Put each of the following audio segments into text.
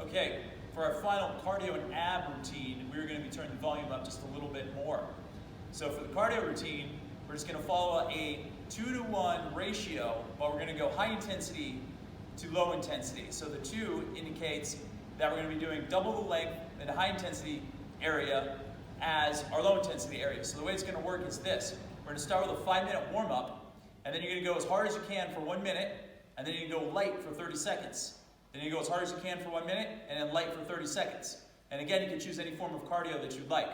Okay, for our final cardio and ab routine, we're going to be turning the volume up just a little bit more. So for the cardio routine, we're just going to follow a 2-to-1 ratio, but we're going to go high intensity to low intensity. So the 2 indicates that we're going to be doing double the length in the high intensity area as our low intensity area. So the way it's going to work is this. We're going to start with a 5-minute warm up, and then you're going to go as hard as you can for 1 minute, and then you can go light for 30 seconds. Then you go as hard as you can for 1 minute, and then light for 30 seconds. And again, you can choose any form of cardio that you'd like.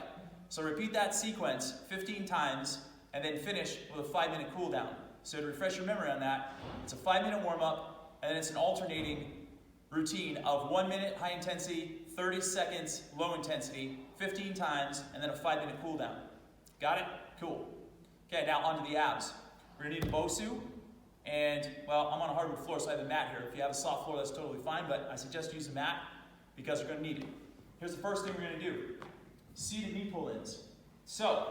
So repeat that sequence 15 times, and then finish with a 5-minute cool down. So to refresh your memory on that, it's a 5-minute warm up, and then it's an alternating routine of 1 minute high intensity, 30 seconds low intensity, 15 times, and then a 5-minute cool down. Got it? Cool. Okay, now onto the abs. We're gonna need a BOSU, and well, I'm on a hardwood floor, so I have a mat here. If you have a soft floor, that's totally fine, but I suggest use a mat because you're gonna need it. Here's the first thing we're gonna do. Seated knee pull-ins. So,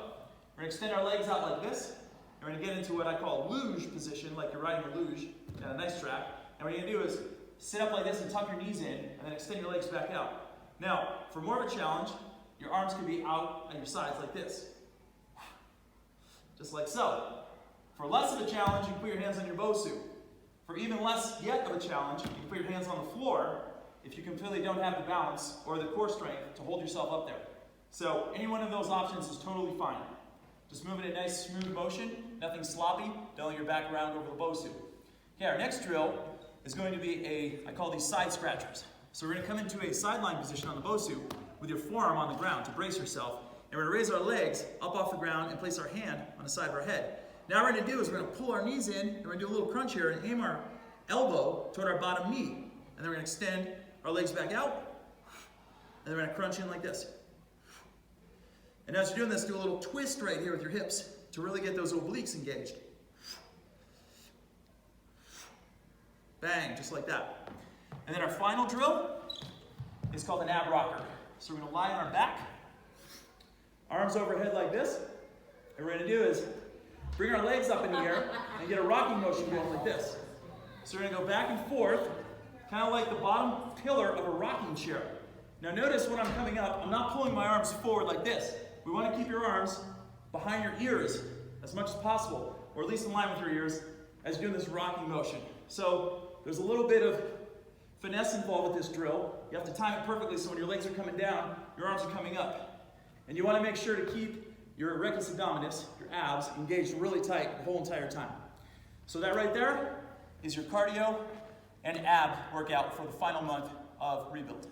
we're gonna extend our legs out like this, and we're gonna get into what I call luge position, like you're riding a luge on a nice track. And what you're gonna do is sit up like this and tuck your knees in, and then extend your legs back out. Now, for more of a challenge, your arms can be out at your sides like this. Just like so. For less of a challenge, you can put your hands on your BOSU. For even less yet of a challenge, you can put your hands on the floor if you completely don't have the balance or the core strength to hold yourself up there. So any one of those options is totally fine. Just move in a nice smooth motion, nothing sloppy, don't let your back around over the BOSU. Okay, our next drill is going to be I call these side scratchers. So we're going to come into a sideline position on the BOSU with your forearm on the ground to brace yourself. And we're going to raise our legs up off the ground and place our hand on the side of our head. Now what we're going to do is we're going to pull our knees in, and we're going to do a little crunch here and aim our elbow toward our bottom knee. And then we're going to extend our legs back out, and then we're going to crunch in like this. And as you're doing this, do a little twist right here with your hips to really get those obliques engaged. Bang, just like that. And then our final drill is called an ab rocker. So we're going to lie on our back, arms overhead like this. And what we're going to do is bring our legs up in the air and get a rocking motion going like this. So we're going to go back and forth, kind of like the bottom pillar of a rocking chair. Now notice when I'm coming up, I'm not pulling my arms forward like this. We want to keep your arms behind your ears as much as possible, or at least in line with your ears, as you're doing this rocking motion. So there's a little bit of finesse involved with this drill. You have to time it perfectly so when your legs are coming down, your arms are coming up. And you want to make sure to keep your rectus abdominis, your abs, engaged really tight the whole entire time. So that right there is your cardio and ab workout for the final month of Rebuild.